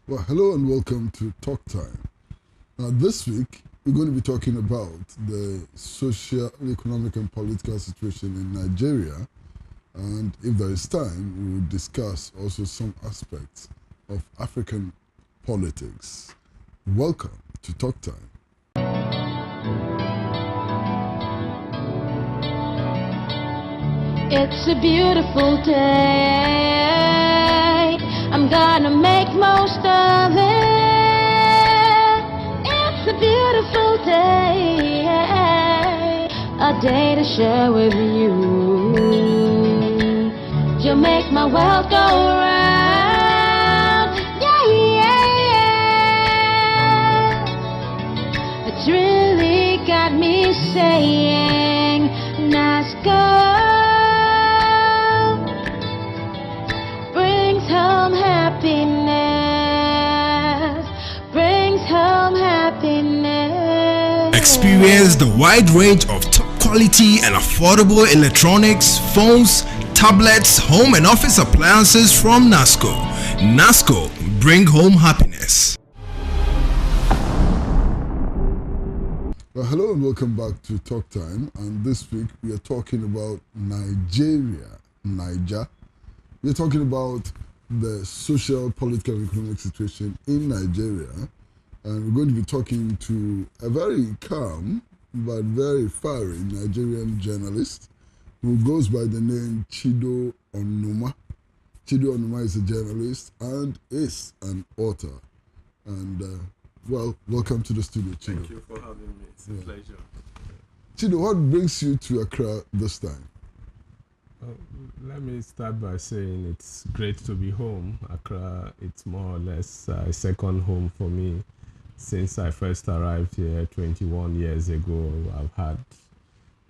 Well, hello and welcome to Talk Time. This week, we're going to be talking about the social, economic, and political situation in Nigeria. And if there is time, we will discuss also some aspects of African politics. Welcome to Talk Time. It's a beautiful day. I'm gonna make most of it. It's a beautiful day, a day to share with you. You'll make my world go round. Yeah, yeah. It's really got me saying, nice girl. Experience the wide range of top quality and affordable electronics, phones, tablets, home and office appliances from NASCO. NASCO, bring home happiness. Well, hello and welcome back to Talk Time. And this week we are talking about Nigeria, Niger. We're talking about the social, political, and economic situation in Nigeria. And we're going to be talking to a very calm but very fiery Nigerian journalist who goes by the name Chido Onumah. Chido Onumah is a journalist and is an author. And, welcome to the studio, Chido. Thank you for having me. It's a pleasure. Chido, what brings you to Accra this time? Let me start by saying it's great to be home. Accra, it's more or less a second home for me. Since I first arrived here 21 years ago, I've had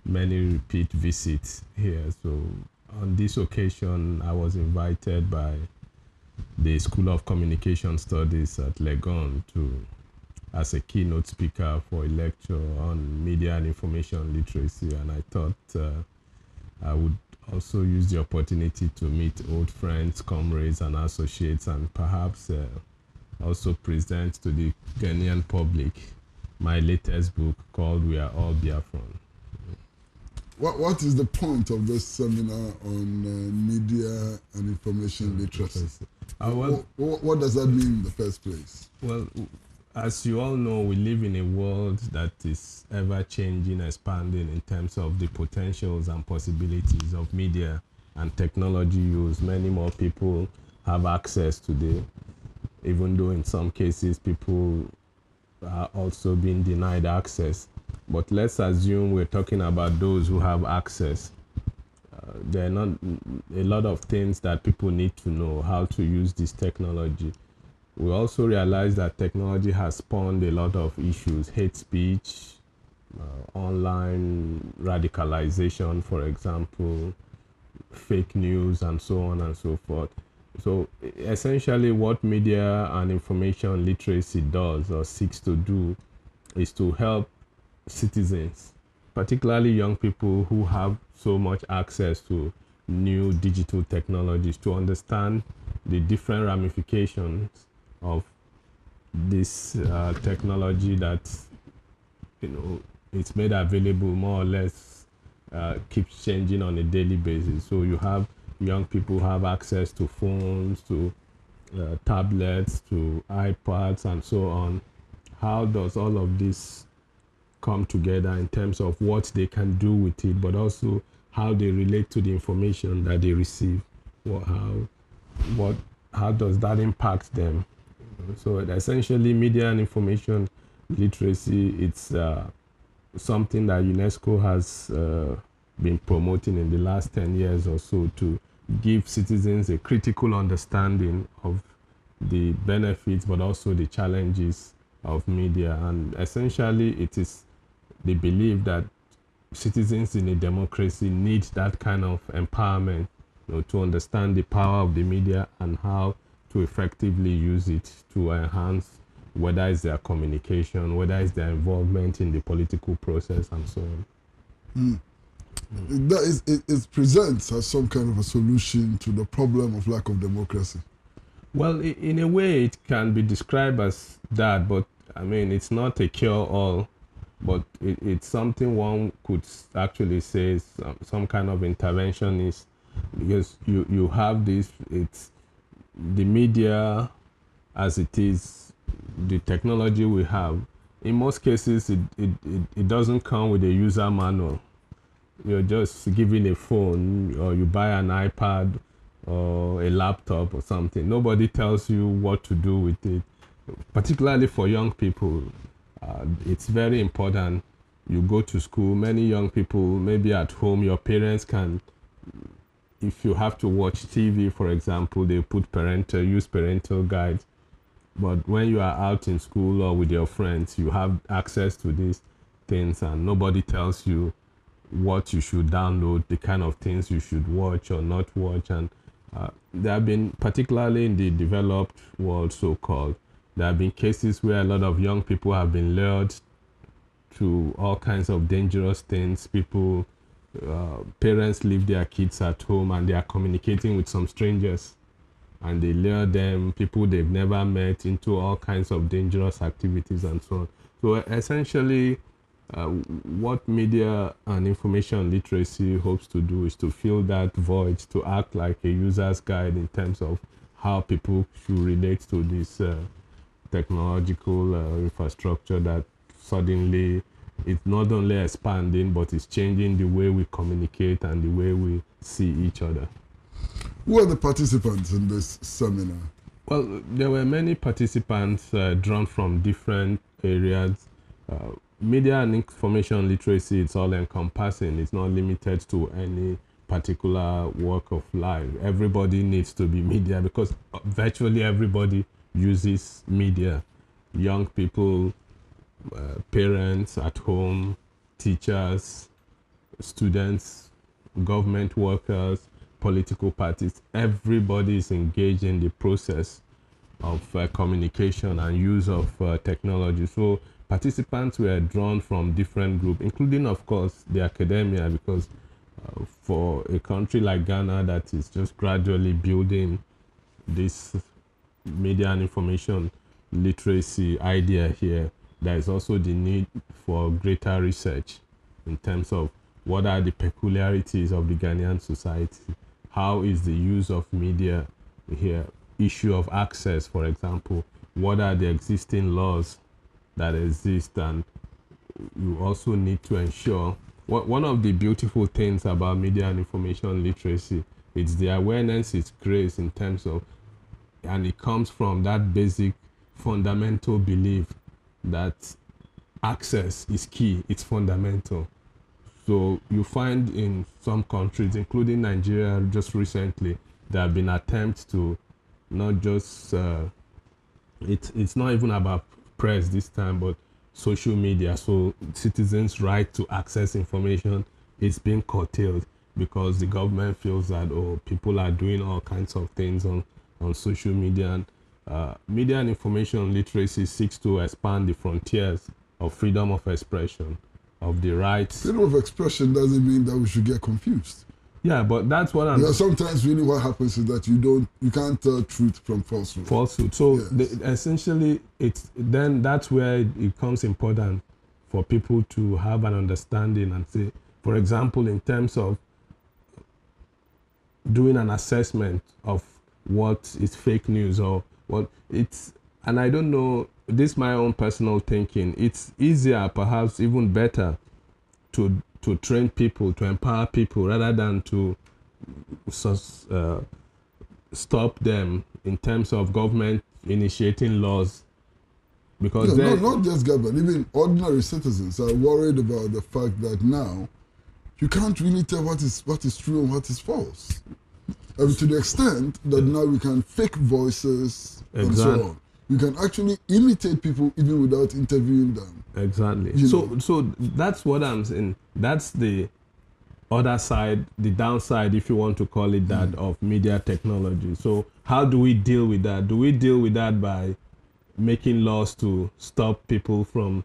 many repeat visits here. So on this occasion, I was invited by the School of Communication Studies at Legon as a keynote speaker for a lecture on media and information literacy. And I thought I would also use the opportunity to meet old friends, comrades, and associates, and perhaps also present to the Ghanaian public my latest book called We Are All Biafran. What is the point of this seminar on media and information literacy? What does that mean in the first place? Well, as you all know, we live in a world that is ever-changing, expanding in terms of the potentials and possibilities of media and technology use. Many more people have access today, even though in some cases people are also being denied access. But let's assume we're talking about those who have access. There are not a lot of things that people need to know how to use this technology. We also realize that technology has spawned a lot of issues: hate speech, online radicalization, for example, fake news, and so on and so forth. So essentially what media and information literacy does or seeks to do is to help citizens, particularly young people who have so much access to new digital technologies, to understand the different ramifications of this technology that, it's made available more or less, keeps changing on a daily basis. So you have young people have access to phones, to tablets, to iPads, and so on. How does all of this come together in terms of what they can do with it, but also how they relate to the information that they receive? How does that impact them? So essentially, media and information literacy, it's something that UNESCO has been promoting in the last 10 years or so to give citizens a critical understanding of the benefits but also the challenges of media. And essentially it is the belief that citizens in a democracy need that kind of empowerment, to understand the power of the media and how to effectively use it to enhance whether it's their communication, whether it's their involvement in the political process, and so on. It presents as some kind of a solution to the problem of lack of democracy. Well, in a way, it can be described as that, but I mean, it's not a cure-all, but it's something one could actually say is some kind of interventionist, because you have this, it's the media as it is, the technology we have. In most cases, it doesn't come with a user manual. You're just given a phone, or you buy an iPad or a laptop or something. Nobody tells you what to do with it. Particularly for young people, it's very important. You go to school, many young people, maybe at home, your parents can, if you have to watch TV, for example, they use parental guides. But when you are out in school or with your friends, you have access to these things, and nobody tells you what you should download, the kind of things you should watch or not watch. And there have been, particularly in the developed world, so-called, there have been cases where a lot of young people have been lured to all kinds of dangerous things. People, parents leave their kids at home and they are communicating with some strangers, and they lure them, people they've never met, into all kinds of dangerous activities and so on. So essentially, what media and information literacy hopes to do is to fill that void, to act like a user's guide in terms of how people should relate to this technological infrastructure that suddenly it's not only expanding, but it's changing the way we communicate and the way we see each other. Who are the participants in this seminar? Well, there were many participants drawn from different areas. Media and information literacy, it's all encompassing. It's not limited to any particular walk of life. Everybody needs to be media, because virtually everybody uses media. Young people, parents at home, teachers, students, government workers, political parties, everybody is engaged in the process of communication and use of technology. So participants were drawn from different groups, including, of course, the academia, because for a country like Ghana that is just gradually building this media and information literacy idea here, there is also the need for greater research in terms of what are the peculiarities of the Ghanaian society. How is the use of media here? Issue of access, for example. What are the existing laws that exist? And you also need to ensure, one of the beautiful things about media and information literacy is the awareness is great in terms of, and it comes from that basic fundamental belief that access is key, it's fundamental. So you find in some countries, including Nigeria just recently, there have been attempts to not just, it's not even about press this time, but social media. So citizens' right to access information is being curtailed because the government feels that, oh, people are doing all kinds of things on social media. And media and information literacy seeks to expand the frontiers of freedom of expression, of the rights. Freedom of expression doesn't mean that we should get confused. Yeah, but that's what I'm... Yeah, sometimes really what happens is that you can't tell truth from falsehood. Falsehood. So yes. Essentially, then that's where it becomes important for people to have an understanding and say, for example, in terms of doing an assessment of what is fake news or what it's, and I don't know, this is my own personal thinking, it's easier, perhaps even better, to train people, to empower people, rather than to stop them in terms of government initiating laws. Because not just government, even ordinary citizens are worried about the fact that now you can't really tell what is true and what is false. To the extent that now we can fake voices and so on. You can actually imitate people even without interviewing them. Exactly. So that's what I'm saying. That's the other side, the downside, if you want to call it that, of media technology. So how do we deal with that? Do we deal with that by making laws to stop people from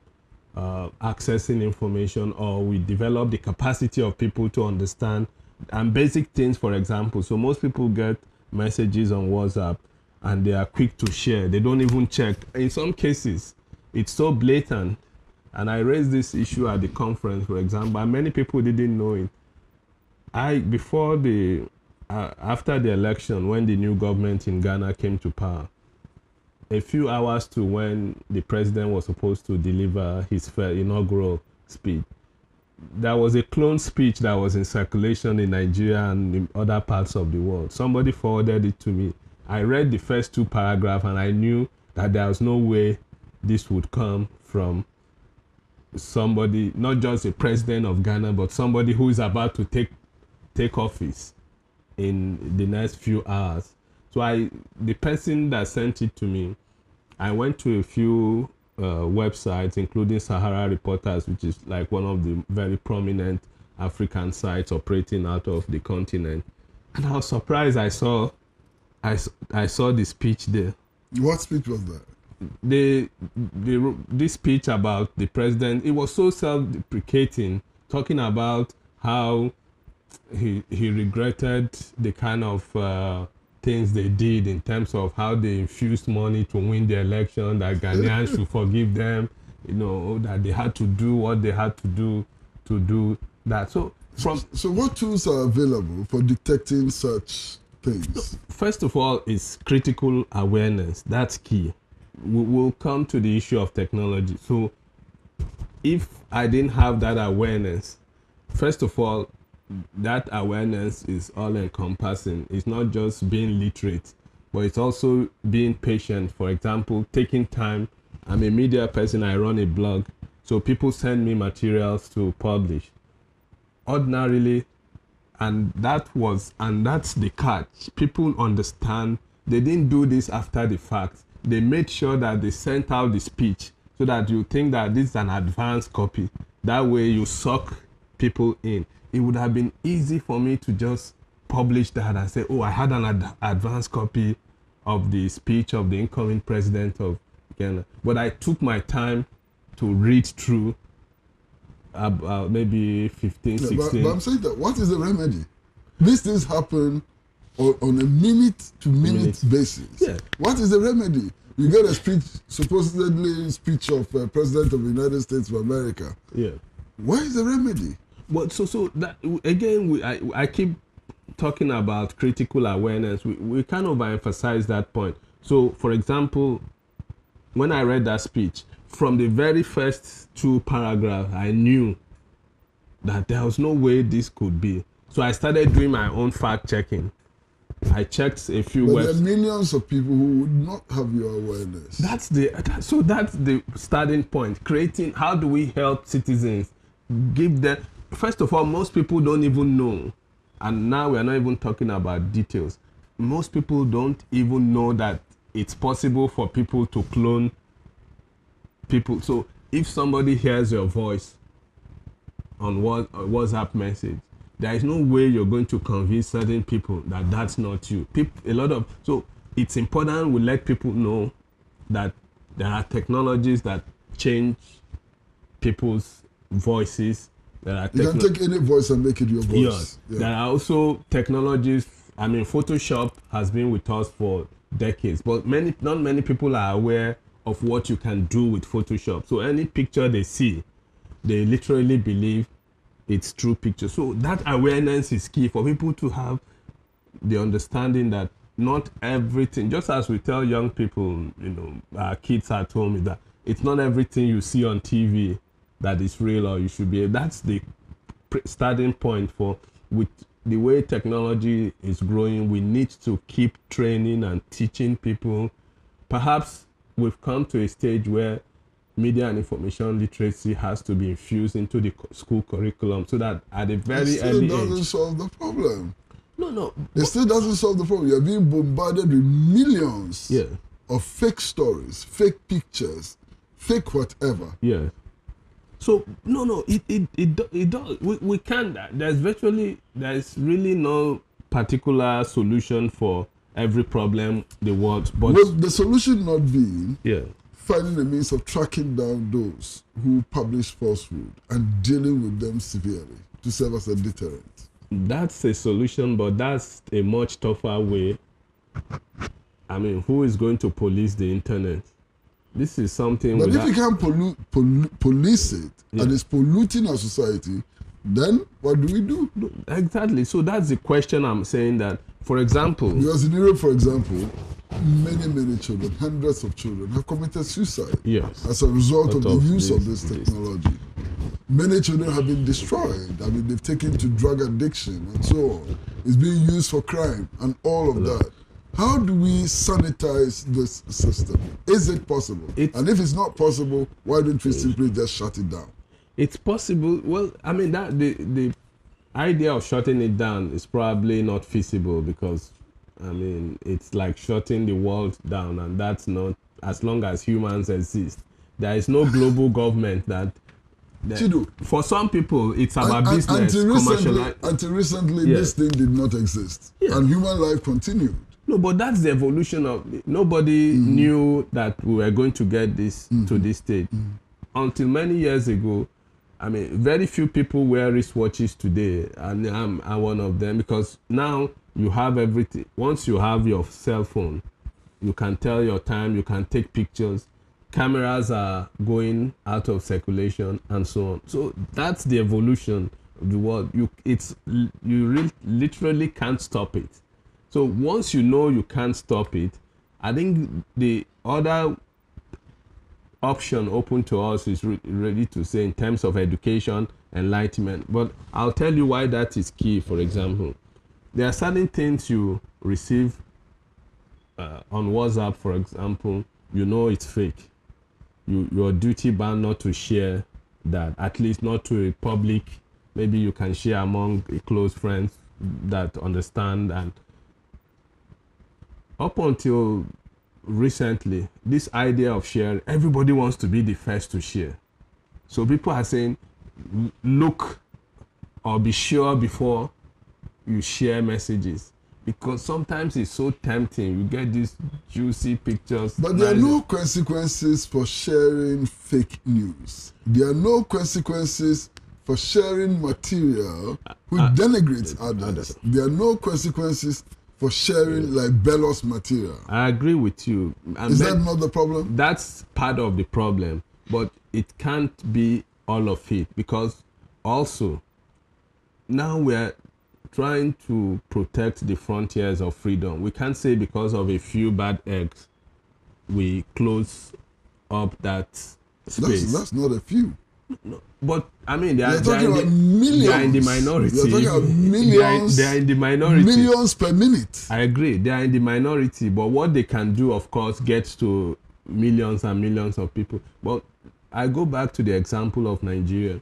accessing information, or we develop the capacity of people to understand and basic things, for example? So most people get messages on WhatsApp, and they are quick to share. They don't even check. In some cases, it's so blatant. And I raised this issue at the conference, for example, and many people didn't know it. After the election, when the new government in Ghana came to power, a few hours to when the president was supposed to deliver his inaugural speech, there was a clone speech that was in circulation in Nigeria and in other parts of the world. Somebody forwarded it to me. I read the first 2 paragraphs and I knew that there was no way this would come from somebody, not just the president of Ghana, but somebody who is about to take office in the next few hours. So the person that sent it to me, I went to a few websites, including Sahara Reporters, which is like one of the very prominent African sites operating out of the continent. And I was surprised I saw the speech there. What speech was that? This speech about the president, it was so self-deprecating, talking about how he regretted the kind of things they did in terms of how they infused money to win the election, that Ghanaians should forgive them, that they had to do what they had to do that. So what tools are available for detecting such things? First of all, is critical awareness. That's key. We'll come to the issue of technology. So if I didn't have that awareness, first of all, that awareness is all encompassing. It's not just being literate, but it's also being patient. For example, taking time. I'm a media person, I run a blog. So people send me materials to publish. Ordinarily, and that's the catch. People understand. They didn't do this after the fact. They made sure that they sent out the speech so that you think that this is an advanced copy. That way you suck people in. It would have been easy for me to just publish that and say, oh, I had an advanced copy of the speech of the incoming president of Ghana. But I took my time to read through about maybe 15, 16. But I'm saying that, what is the remedy? These things happen on a minute-to-minute basis. Yeah. What is the remedy? You get a speech, supposedly speech of President of the United States of America. Yeah. What is the remedy? Well, so that again, I keep talking about critical awareness. We kind of emphasize that point. So, for example, when I read that speech, from the very first 2 paragraphs, I knew that there was no way this could be. So I started doing my own fact checking. I checked a few But there are millions of people who would not have your awareness. That's the starting point. Creating, how do we help citizens? Give them, first of all, most people don't even know. And now we are not even talking about details. Most people don't even know that it's possible for people to clone people. So if somebody hears your voice on WhatsApp message, there is no way you're going to convince certain people that that's not you. So it's important we let people know that there are technologies that change people's voices. You can take any voice and make it your voice. Yes. Yeah. There are also technologies. I mean, Photoshop has been with us for decades, but not many people are aware of what you can do with Photoshop. So any picture they see, they literally believe it's true picture. So that awareness is key for people to have the understanding that not everything, just as we tell young people, our kids at home, is that it's not everything you see on TV that is real or you should be. That's the starting point for, with the way technology is growing, we need to keep training and teaching people. Perhaps we've come to a stage where media and information literacy has to be infused into the school curriculum so that at a very early age. It still doesn't solve the problem. No. It still doesn't solve the problem. You're being bombarded with millions of fake stories, fake pictures, fake whatever. Yeah. So, it does. We can't. There's really no particular solution for every problem the world. But well, the solution not being finding a means of tracking down those who publish falsehood and dealing with them severely to serve as a deterrent. That's a solution, but that's a much tougher way I mean, who is going to police the internet? This is something. But if you can't police it and it's polluting our society, then what do we do? Exactly. So that's the question I'm saying that, for example. Because in Europe, for example, many children, hundreds of children, have committed suicide as a result of the use of this technology. Many children have been destroyed. I mean, they've taken to drug addiction and so on. It's being used for crime and all of that. How do we sanitize this system? Is it possible? And if it's not possible, why don't we simply just shut it down? It's possible. Well, I mean, that the idea of shutting it down is probably not feasible because, I mean, it's like shutting the world down, and that's not, as long as humans exist. There is no global government that Chido, for some people, it's about business. Until recently, this thing did not exist, and human life continued. No, but that's the evolution of. Nobody knew that we were going to get this to this stage until many years ago. I mean, very few people wear wristwatches today, and I'm one of them, because now you have everything. Once you have your cell phone, you can tell your time, you can take pictures. Cameras are going out of circulation and so on. So that's the evolution of the world. You literally can't stop it. So once you know you can't stop it, I think the other option open to us is ready to say in terms of education, enlightenment. But I'll tell you why that is key. For example, there are certain things you receive on WhatsApp, for example, you know it's fake. You're duty bound not to share that, at least not to a public. Maybe you can share among close friends that understand. And up until recently, this idea of sharing, everybody wants to be the first to share. So people are saying, look or be sure before you share messages, because sometimes it's so tempting. You get these juicy pictures. But there are no consequences for sharing fake news. There are no consequences for sharing material which denigrates others. There are no consequences for sharing libelous material. I agree with you. Is that not the problem? That's part of the problem, but it can't be all of it, because also now we're trying to protect the frontiers of freedom. We can't say because of a few bad eggs we close up that space. That's not a few. No, but I mean, they are in the minority. You're talking about millions. They are in the minority. Millions per minute. I agree. They are in the minority, but what they can do, of course, gets to millions and millions of people. But I go back to the example of Nigeria.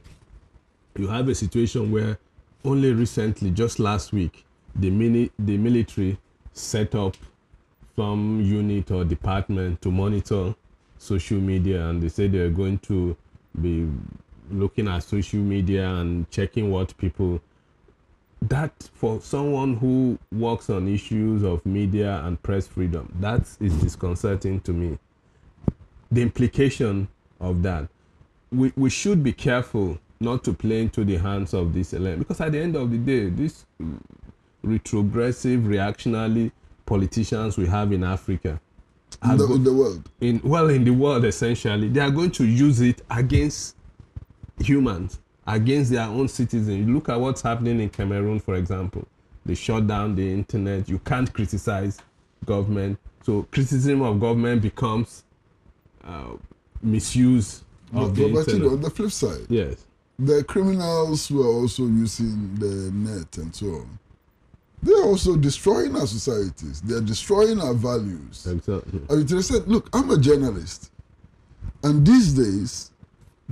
You have a situation where only recently, just last week, the military set up some unit or department to monitor social media, and they say they're going to be looking at social media and checking what people. That, for someone who works on issues of media and press freedom, that is disconcerting to me. The implication of that, we should be careful not to play into the hands of this element, because at the end of the day, these retrogressive, reactionary politicians we have in Africa, in the world, in the world essentially, they are going to use it against humans, against their own citizens. You look at what's happening in Cameroon, for example. They shut down the internet. You can't criticize government, so criticism of government becomes misuse of the internet. But on the flip side, yes, the criminals who are also using the net and so on, they're also destroying our societies. They're destroying our values. Exactly. Look, I'm a journalist, and these days,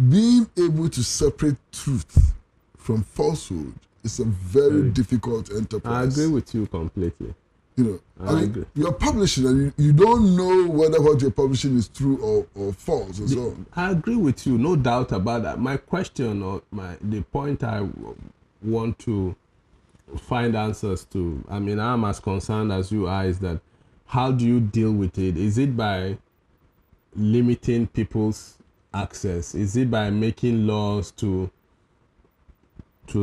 being able to separate truth from falsehood is a very difficult enterprise. I agree with you completely. You know, you're publishing and you don't know whether what you're publishing is true or false and so on. I agree with you, no doubt about that. My question, or the point I want to find answers to, I mean, I'm as concerned as you are, is that how do you deal with it? Is it by limiting people's access? Is it by making laws to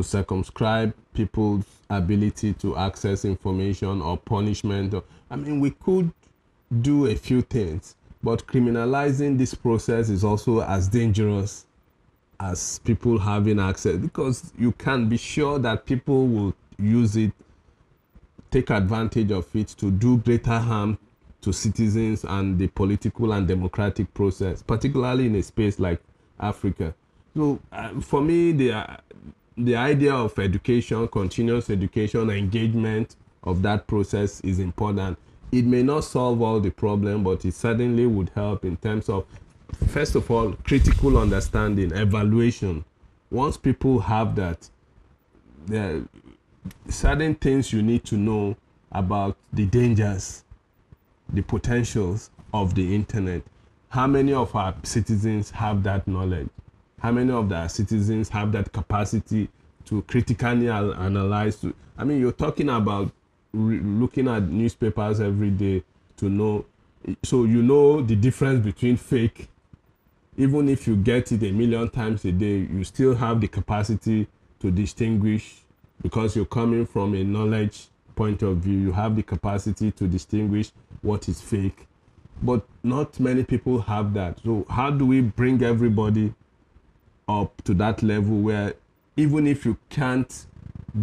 circumscribe people's ability to access information, or punishment? I mean, we could do a few things, but criminalizing this process is also as dangerous as people having access, because you can be sure that people will use it, take advantage of it to do greater harm to citizens and the political and democratic process, particularly in a space like Africa. So for me, the idea of education, continuous education, engagement of that process is important. It may not solve all the problem, but it certainly would help in terms of, first of all, critical understanding, evaluation. Once people have that, there are certain things you need to know about the dangers, the potentials of the internet. How many of our citizens have that knowledge? How many of our citizens have that capacity to critically analyze? I mean, you're talking about looking at newspapers every day to know. So you know the difference between fake. Even if you get it a million times a day, you still have the capacity to distinguish, because you're coming from a knowledge point of view. You have the capacity to distinguish what is fake. But not many people have that. So how do we bring everybody up to that level where, even if you can't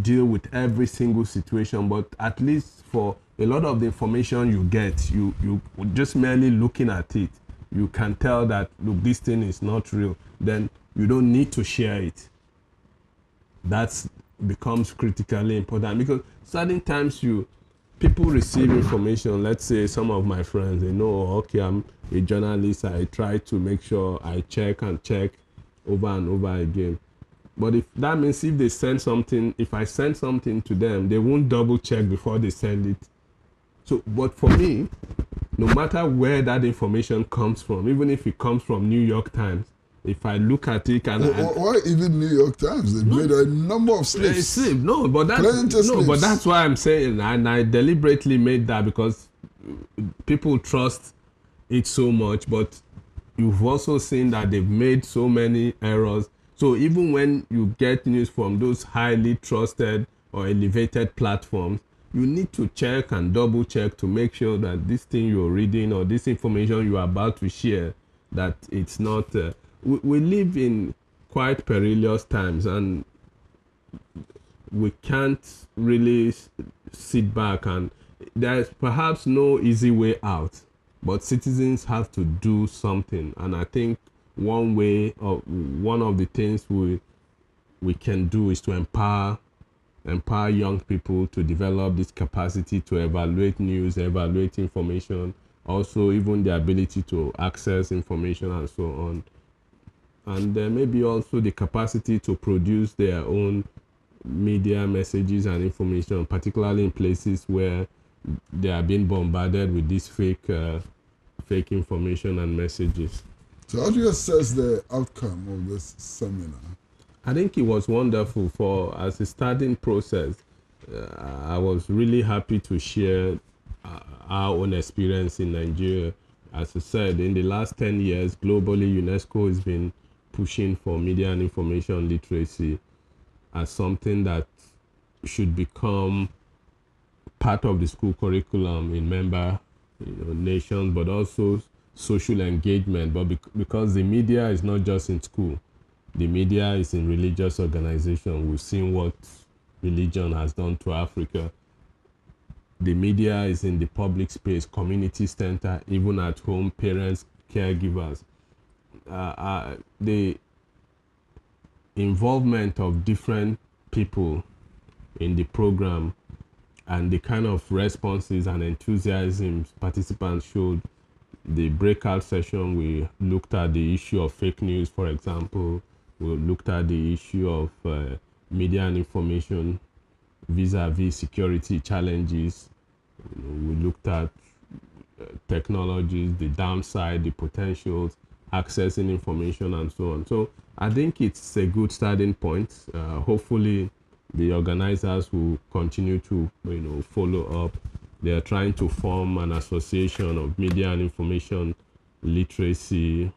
deal with every single situation, but at least for a lot of the information you get, you just merely looking at it, you can tell that, look, this thing is not real, then you don't need to share it. That becomes critically important, because certain times people receive information. Let's say some of my friends, they know, okay, I'm a journalist, I try to make sure I check and check over and over again. But if that means if they send something, if I send something to them, they won't double check before they send it. So, but for me, no matter where that information comes from, even if it comes from New York Times, if I look at it and why even New York Times? They've made a number of slips. No, but that's why I'm saying, and I deliberately made that because people trust it so much, but you've also seen that they've made so many errors. So even when you get news from those highly trusted or elevated platforms, you need to check and double check to make sure that this thing you're reading or this information you're about to share, that it's not. We live in quite perilous times, and we can't really sit back, and there's perhaps no easy way out, but citizens have to do something. And I think one of the things we can do is to empower young people to develop this capacity to evaluate news, evaluate information, also even the ability to access information and so on. And maybe also the capacity to produce their own media messages and information, particularly in places where they are being bombarded with this fake information and messages. So how do you assess the outcome of this seminar? I think it was wonderful as a starting process. I was really happy to share our own experience in Nigeria. As I said, in the last 10 years, globally, UNESCO has been pushing for media and information literacy as something that should become part of the school curriculum in member nations, but also social engagement. But because the media is not just in school, the media is in religious organizations. We've seen what religion has done to Africa. The media is in the public space, community center, even at home, parents, caregivers. The involvement of different people in the program and the kind of responses and enthusiasm participants showed. The breakout session, we looked at the issue of fake news, for example. We looked at the issue of media and information vis-a-vis security challenges. We looked at technologies, the downside, the potentials, accessing information, and so on. So I think it's a good starting point. Hopefully, the organizers will continue to follow up. They are trying to form an association of media and information literacy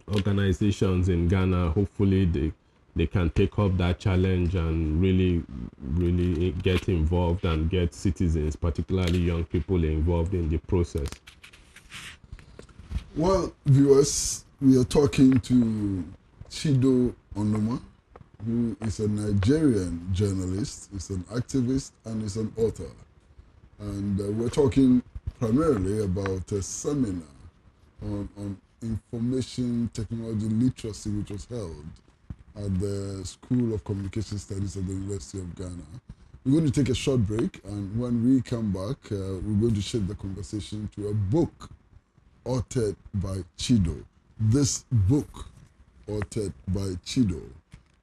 organizations in Ghana. Hopefully they can take up that challenge and really get involved and get citizens, particularly young people, involved in the process. Well, viewers, we are talking to Chido Onumah, who is a Nigerian journalist, is an activist, and is an author. And we're talking primarily about a seminar on information technology literacy, which was held at the School of Communication Studies at the University of Ghana. We're going to take a short break, and when we come back, we're going to shift the conversation to a book authored by Chido. This book, authored by Chido,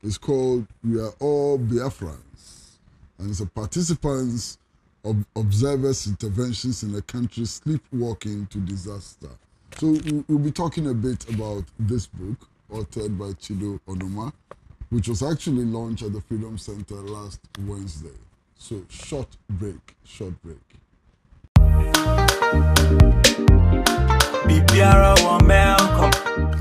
is called We Are All Biafrans, and it's a participants of observers' interventions in a country sleepwalking to disaster. So we'll be talking a bit about this book, authored by Chido Onumah, which was actually launched at the Freedom Center last Wednesday. So short break.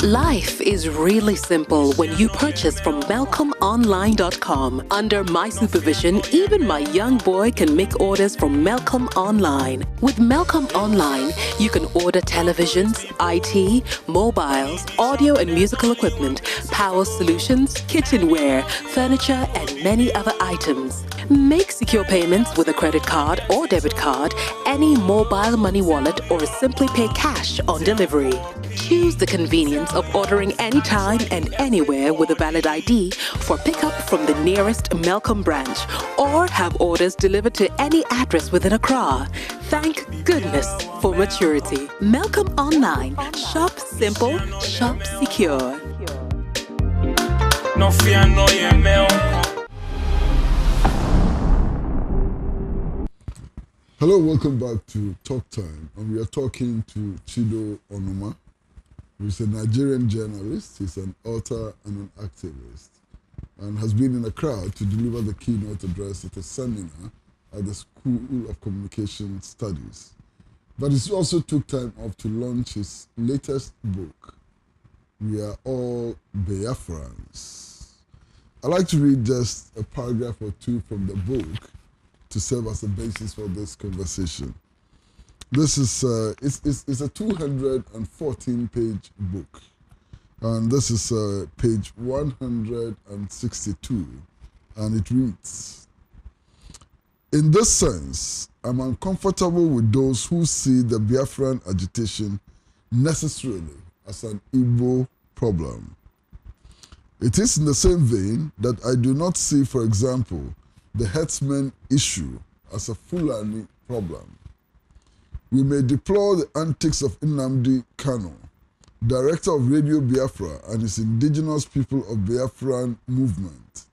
Life is really simple when you purchase from MelcomOnline.com. Under my supervision, even my young boy can make orders from Melcom Online. With Melcom Online, you can order televisions, IT, mobiles, audio and musical equipment, power solutions, kitchenware, furniture, and many other items. Make secure payments with a credit card or debit card, any mobile money wallet, or simply pay cash on delivery. Choose the convenience of ordering anytime and anywhere with a valid ID for pickup from the nearest Melcom branch, or have orders delivered to any address within Accra. Thank goodness for maturity. Melcom Online. Shop simple, shop secure. No fear, no Melcom. Hello, welcome back to Talk Time, and we are talking to Chido Onumah, who is a Nigerian journalist, he's an author and an activist, and has been in Accra to deliver the keynote address at a seminar at the School of Communication Studies. But he also took time off to launch his latest book, We Are All Biafrans. I'd like to read just a paragraph or two from the book to serve as a basis for this conversation. This is it's a 214-page book, and this is page 162, and it reads: In this sense, I'm uncomfortable with those who see the Biafran agitation necessarily as an Igbo problem. It is in the same vein that I do not see, for example, the herdsmen issue as a Fulani problem. We may deplore the antics of Nnamdi Kanu, director of Radio Biafra and his indigenous people of Biafran movement.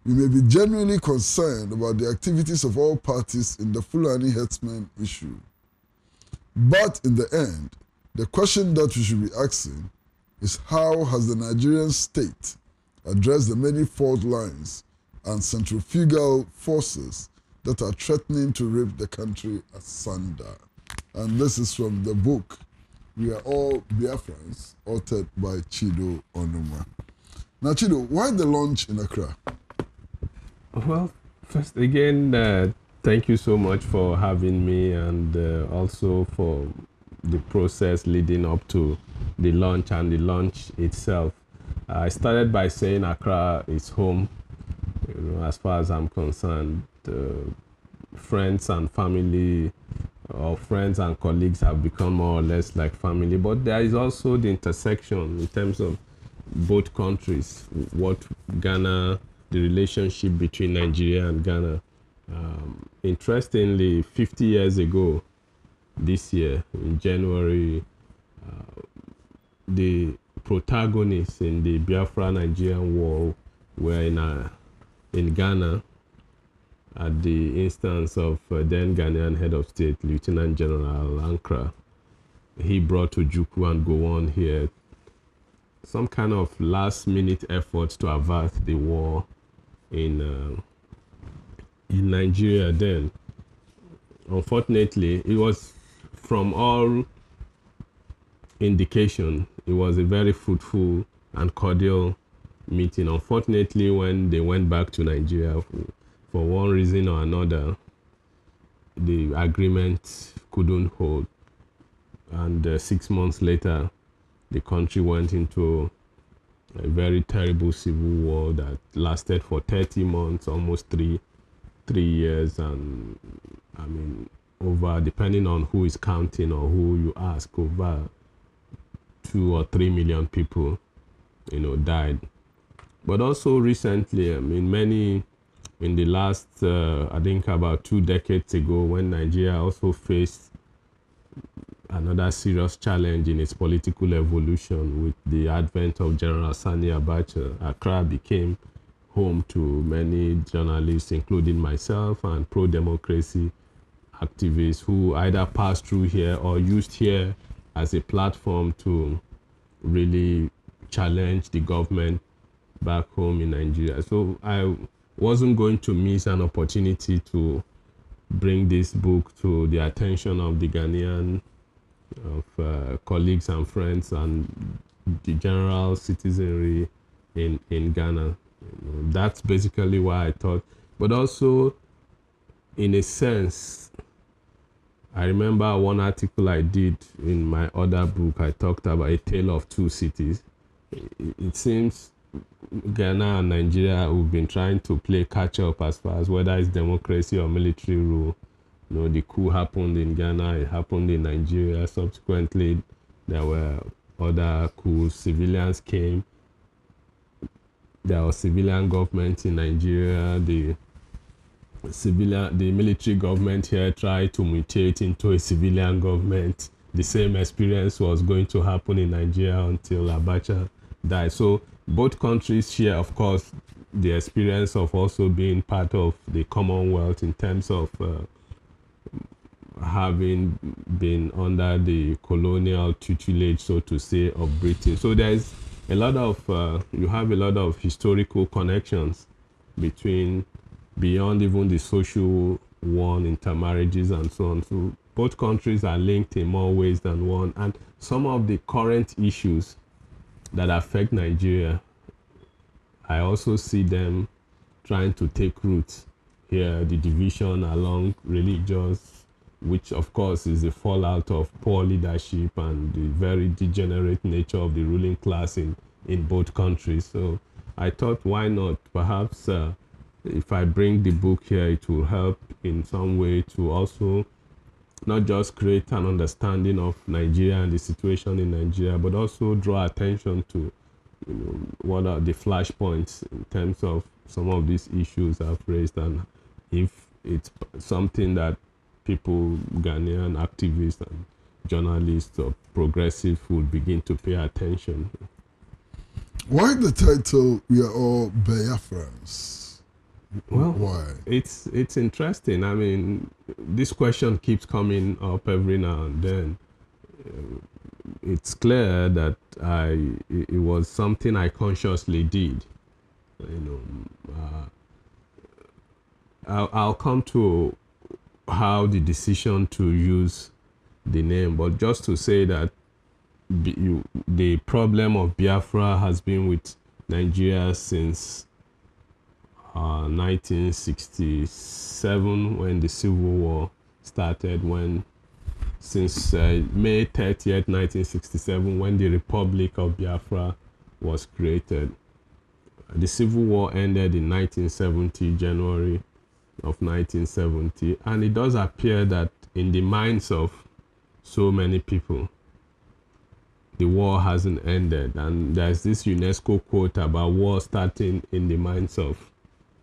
We may be genuinely concerned about the activities of all parties in the Fulani herdsmen issue. But in the end, the question that we should be asking is, how has the Nigerian state addressed the many fault lines and centrifugal forces that are threatening to rip the country asunder? And this is from the book, We Are All Biafrans, authored by Chido Onumah. Now, Chido, why the launch in Accra? Well, first again, thank you so much for having me, and also for the process leading up to the launch and the launch itself. I started by saying Accra is home. As far as I'm concerned, friends and family, or friends and colleagues, have become more or less like family. But there is also the intersection in terms of both countries, what Ghana, the relationship between Nigeria and Ghana. Interestingly, 50 years ago, this year, in January, the protagonists in the Biafra-Nigerian war were in Ghana, at the instance of then Ghanaian head of state, Lieutenant General Ankara. He brought Ojukwu and Gowon here, some kind of last-minute effort to avert the war in Nigeria then. Unfortunately, it was, from all indication, it was a very fruitful and cordial meeting. Unfortunately, when they went back to Nigeria, for one reason or another, the agreement couldn't hold. and 6 months later, the country went into a very terrible civil war that lasted for 30 months, almost three years, and I mean, over, depending on who is counting or who you ask, over 2 or 3 million people, died. But also recently, I mean, many in the last, I think about 2 decades ago, when Nigeria also faced another serious challenge in its political evolution with the advent of General Sani Abacha, Accra became home to many journalists, including myself, and pro-democracy activists who either passed through here or used here as a platform to really challenge the government back home in Nigeria. So I wasn't going to miss an opportunity to bring this book to the attention of the Ghanaian, of colleagues and friends and the general citizenry in Ghana. That's basically why I thought. But also, in a sense, I remember one article I did in my other book. I talked about a tale of two cities. It seems Ghana and Nigeria, we've been trying to play catch up as far as whether it's democracy or military rule. The coup happened in Ghana, it happened in Nigeria. Subsequently, there were other coups. Civilians came. There was civilian government in Nigeria. The military government here tried to mutate into a civilian government. The same experience was going to happen in Nigeria until Abacha died. So both countries share, of course, the experience of also being part of the Commonwealth in terms of having been under the colonial tutelage, so to say, of Britain. So there's a lot of, you have a lot of historical connections beyond even the social one, intermarriages and so on. So both countries are linked in more ways than one. And some of the current issues that affect Nigeria, I also see them trying to take root here. The division along religious, which of course is the fallout of poor leadership and the very degenerate nature of the ruling class in both countries. So I thought, why not? Perhaps if I bring the book here, it will help in some way to also not just create an understanding of Nigeria and the situation in Nigeria, but also draw attention to what are the flashpoints in terms of some of these issues I've raised, and if it's something that people, Ghanaian activists and journalists or progressives will begin to pay attention. Why the title, We Are All Biafrans? Well, why? It's interesting. I mean, this question keeps coming up every now and then. It's clear that it was something I consciously did. I'll come to how the decision to use the name, but just to say that the problem of Biafra has been with Nigeria since 1967, when the Civil War started, since May 30th, 1967, when the Republic of Biafra was created. The Civil War ended in 1970, January of 1970, and it does appear that in the minds of so many people, the war hasn't ended. And there's this UNESCO quote about war starting in the minds of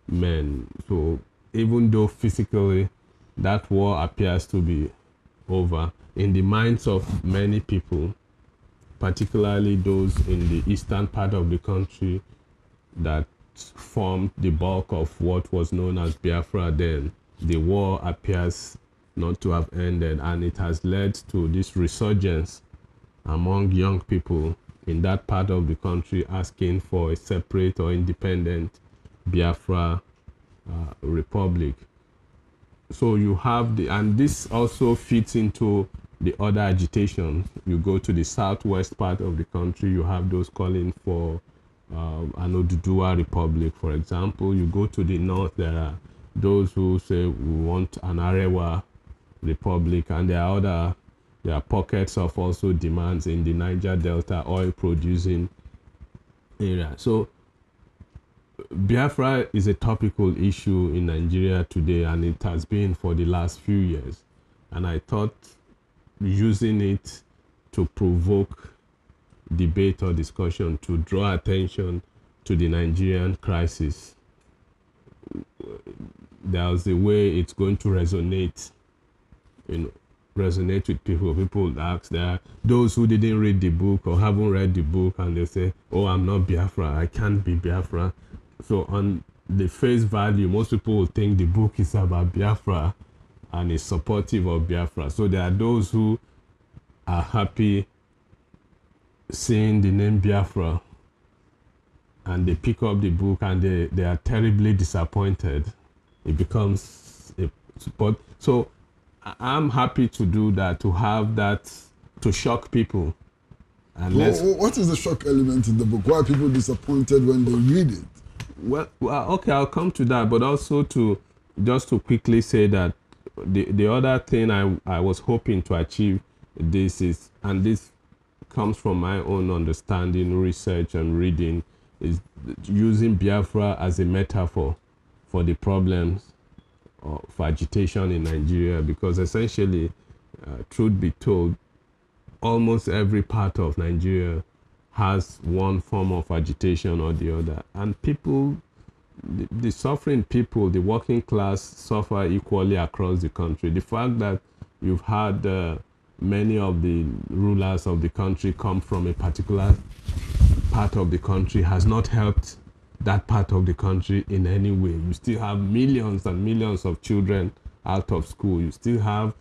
men. So even though physically that war appears to be over, in the minds of many people, particularly those in the eastern part of the country that formed the bulk of what was known as Biafra then, the war appears not to have ended, and it has led to this resurgence among young people in that part of the country asking for a separate or independent Biafra republic. So you have and this also fits into the other agitation. You go to the southwest part of the country, you have those calling for an Oduduwa republic, for example. You go to the north, there are those who say we want an Arewa republic, and there are other there are pockets of also demands in the Niger Delta oil producing area. So Biafra is a topical issue in Nigeria today, and it has been for the last few years. And I thought using it to provoke debate or discussion, to draw attention to the Nigerian crisis, there's a way it's going to resonate, resonate with people. People ask, there are those who didn't read the book or haven't read the book, and they say, oh, I'm not Biafra, I can't be Biafra. So on the face value, most people will think the book is about Biafra and is supportive of Biafra. So there are those who are happy seeing the name Biafra, and they pick up the book and they are terribly disappointed. It becomes a support. So I'm happy to do that, to have that, to shock people. And what is the shock element in the book? Why are people disappointed when they read it? Well, okay, I'll come to that, but also to just to quickly say that the other thing I was hoping to achieve this is, and this comes from my own understanding, research and reading, is using Biafra as a metaphor for the problems of agitation in Nigeria, because essentially, truth be told, almost every part of Nigeria has one form of agitation or the other. And people, the suffering people, the working class suffer equally across the country. The fact that you've had many of the rulers of the country come from a particular part of the country has not helped that part of the country in any way. You still have millions and millions of children out of school. You still have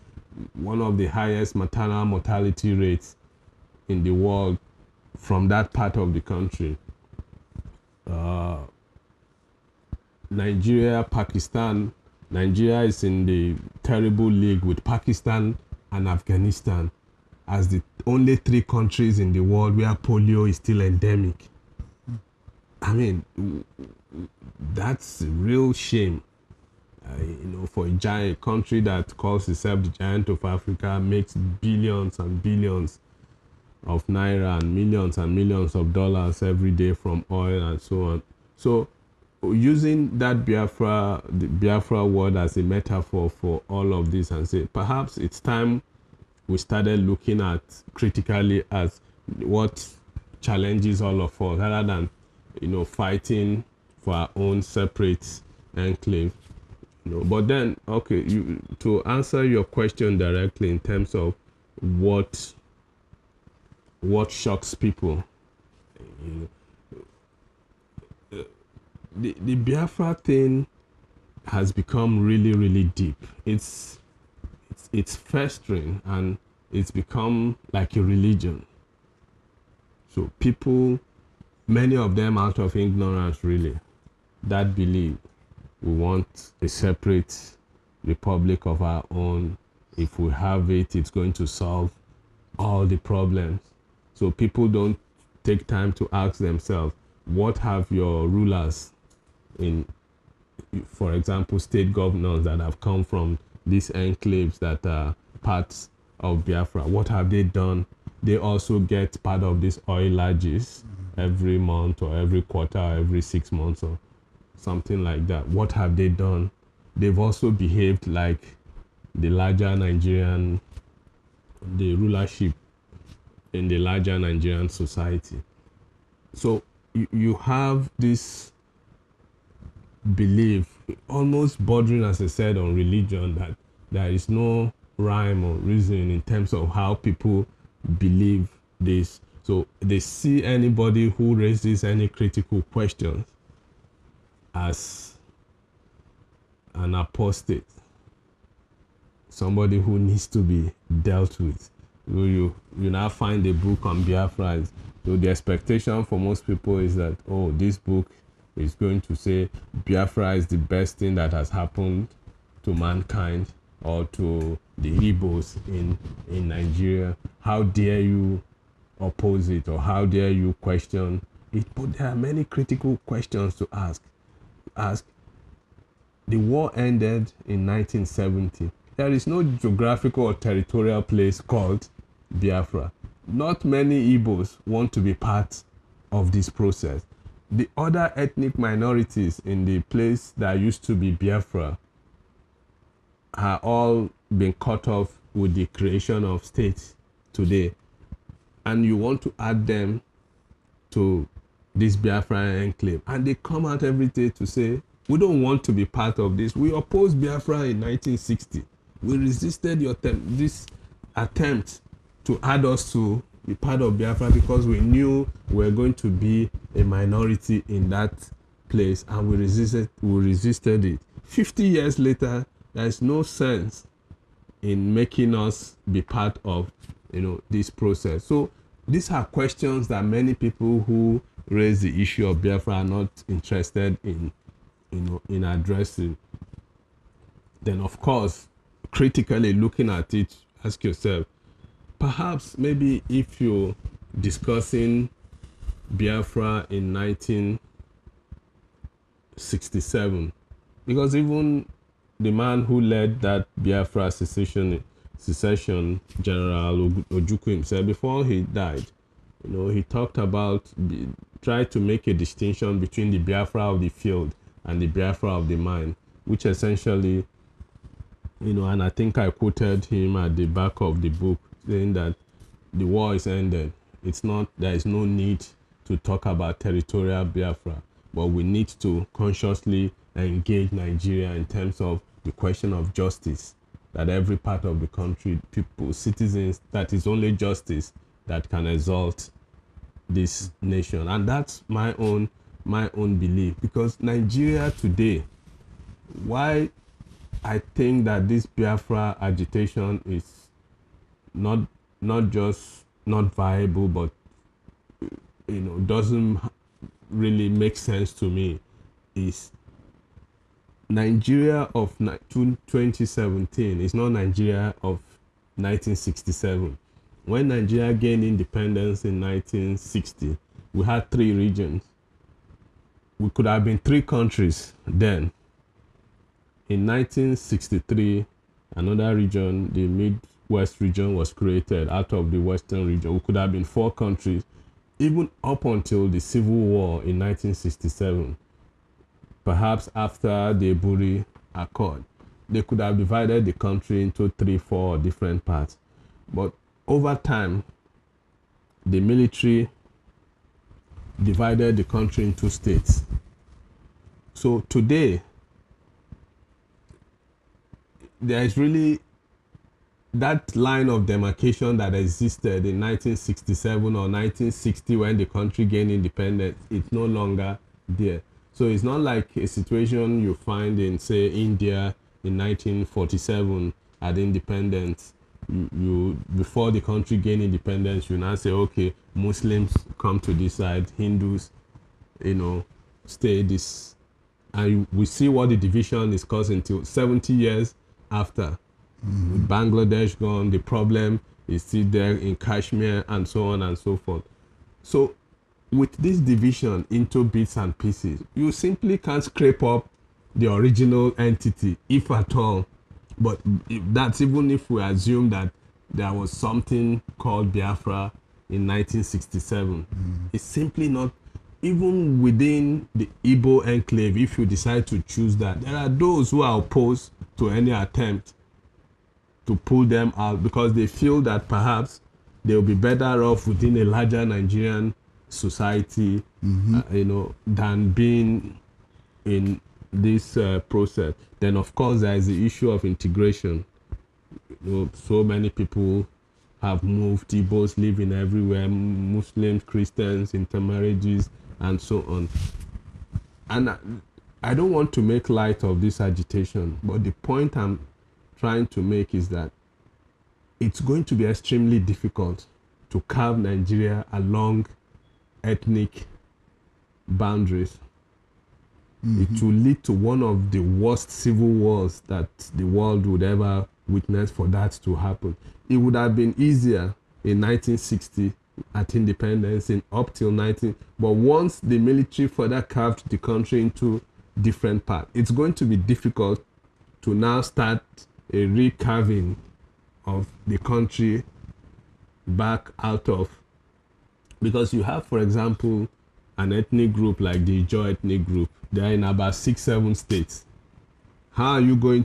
one of the highest maternal mortality rates in the world from that part of the country. Nigeria is in the terrible league with Pakistan and Afghanistan as the only 3 countries in the world where polio is still endemic. I mean, that's a real shame. For a country that calls itself the giant of Africa, makes billions and billions of naira and millions of dollars every day from oil and so on. So using that the Biafra word as a metaphor for all of this, and say perhaps it's time we started looking at critically at what challenges all of us, rather than fighting for our own separate enclave. But then, okay, to answer your question directly in terms of what shocks people, the Biafra thing has become really, really deep. It's festering, and it's become like a religion. So people, many of them out of ignorance really, that believe we want a separate republic of our own. If we have it, it's going to solve all the problems. So people don't take time to ask themselves, what have your rulers in, for example, state governors that have come from these enclaves that are parts of Biafra, what have they done? They also get part of these oilages every month or every quarter or every 6 months or something like that. What have they done? They've also behaved like the rulership in the larger Nigerian society. So you have this belief, almost bordering, as I said, on religion, that there is no rhyme or reason in terms of how people believe this. So they see anybody who raises any critical questions as an apostate, somebody who needs to be dealt with. You now find a book on Biafra. So the expectation for most people is that, oh, this book is going to say Biafra is the best thing that has happened to mankind or to the Igbos in Nigeria. How dare you oppose it, or how dare you question it? But there are many critical questions to ask. The war ended in 1970. There is no geographical or territorial place called Biafra. Not many Igbos want to be part of this process. The other ethnic minorities in the place that used to be Biafra are all been cut off with the creation of states today. And you want to add them to this Biafra enclave. And they come out every day to say, we don't want to be part of this. We opposed Biafra in 1960. We resisted this attempt to add us to be part of Biafra because we knew we were going to be a minority in that place, and we resisted it. 50 years later, there is no sense in making us be part of this process. So these are questions that many people who raise the issue of Biafra are not interested in addressing. Then of course, critically looking at it, ask yourself, perhaps maybe if you're discussing Biafra in 1967, because even the man who led that Biafra secession, General Ojukwu himself, before he died, he talked about, tried to make a distinction between the Biafra of the field and the Biafra of the mine, which essentially, and I think I quoted him at the back of the book, saying that the war is ended. There is no need to talk about territorial Biafra, but we need to consciously engage Nigeria in terms of the question of justice, that every part of the country, people, citizens, that is only justice that can exalt this nation. And that's my own belief, because Nigeria today, why I think that this Biafra agitation is not just not viable, but doesn't really make sense to me, is Nigeria of 2017 is not Nigeria of 1967. When Nigeria gained independence in 1960, we had 3 regions. We could have been 3 countries then. In 1963, another region, the Midwest region, was created out of the Western region. We could have been 4 countries, even up until the Civil War in 1967. Perhaps after the Eburi Accord, they could have divided the country into 3-4 different parts. But over time, the military divided the country into states. So today, there is really that line of demarcation that existed in 1967 or 1960 when the country gained independence. It's no longer there. So it's not like a situation you find in, say, India in 1947 at independence. You before the country gained independence, you now say, okay, Muslims come to this side, Hindus, stay this. And we see what the division is causing till 70 years after. With Bangladesh gone, the problem is still there in Kashmir, and so on and so forth. So with this division into bits and pieces, you simply can't scrape up the original entity, if at all. But that's even if we assume that there was something called Biafra in 1967. It's simply not, even within the Igbo enclave, if you decide to choose that, there are those who are opposed to any attempt to pull them out because they feel that perhaps they'll be better off within a larger Nigerian society, than being in this process. Then, of course, there is the issue of integration. So many people have moved, Igbos living everywhere, Muslims, Christians, intermarriages, and so on. And I don't want to make light of this agitation, but the point I'm trying to make is that it's going to be extremely difficult to carve Nigeria along ethnic boundaries. It will lead to one of the worst civil wars that the world would ever witness for that to happen. It would have been easier in 1960 at independence in up till 19, but once the military further carved the country into different parts, it's going to be difficult to now start a recarving of the country back out of, because you have, for example, an ethnic group like the Ijaw ethnic group. They are in about 6-7 states. How are you going,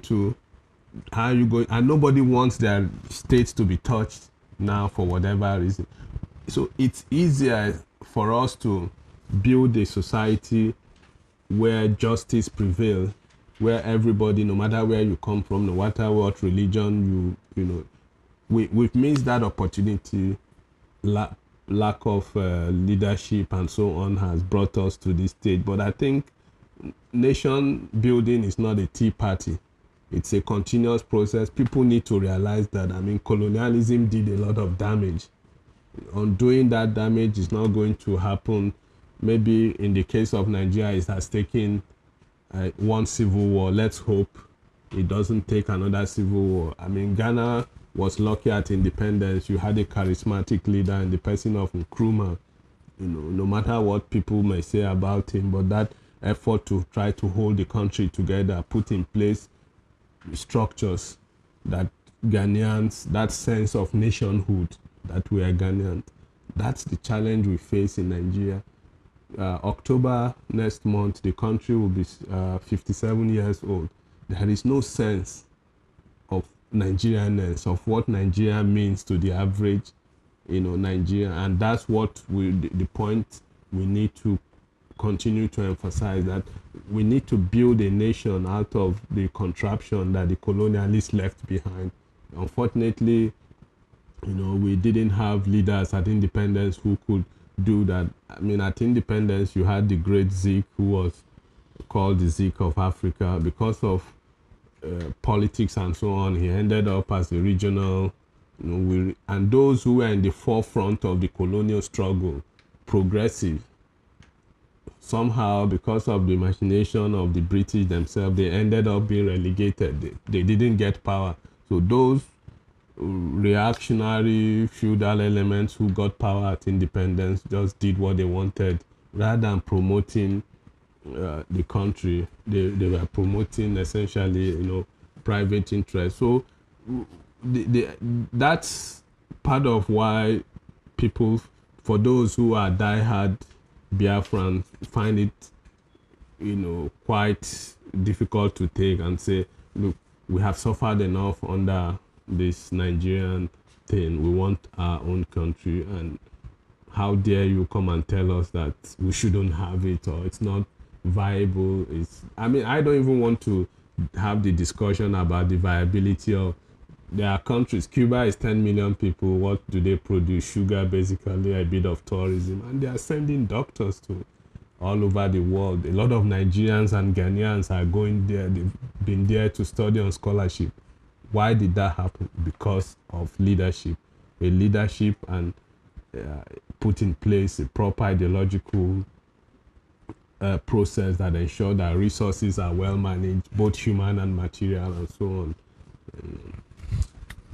and nobody wants their states to be touched now for whatever reason. So it's easier for us to build a society where justice prevails, where everybody, no matter where you come from, no matter what religion you know, we've missed that opportunity. Lack of leadership and so on has brought us to this stage. But I think nation building is not a tea party. It's a continuous process. People need to realize that, I mean, colonialism did a lot of damage. Undoing that damage is not going to happen. Maybe in the case of Nigeria, it has taken one civil war. Let's hope it doesn't take another civil war. I mean, Ghana was lucky at independence. You had a charismatic leader in the person of Nkrumah. You know, no matter what people may say about him, but that effort to try to hold the country together, put in place structures that Ghanaians, that sense of nationhood that we are Ghanaians. That's the challenge we face in Nigeria. October next month, the country will be 57 years old. There is no sense of Nigerianness, of what Nigeria means to the average, Nigerian, and that's what the point we need to continue to emphasize, that we need to build a nation out of the contraption that the colonialists left behind. Unfortunately, we didn't have leaders at independence who could do that. I mean, at independence, you had the great Zeke, who was called the Zeke of Africa. Because of politics and so on, he ended up as a regional, and those who were in the forefront of the colonial struggle, progressive, somehow, because of the machination of the British themselves, they ended up being relegated. They didn't get power. So those reactionary feudal elements who got power at independence just did what they wanted. Rather than promoting the country, they were promoting essentially, private interest. So that's part of why people, for those who are diehard Biafrans, find it, quite difficult to take and say, look, we have suffered enough under this Nigerian thing. We want our own country, and how dare you come and tell us that we shouldn't have it or it's not viable. I don't even want to have the discussion about the viability of their countries. Cuba is 10 million people. What do they produce? Sugar, basically, a bit of tourism, and they are sending doctors to all over the world. A lot of Nigerians and Ghanaians are going there. They've been there to study on scholarship. Why did that happen? Because of leadership. A leadership and put in place a proper ideological process that ensure that resources are well managed, both human and material, and so on.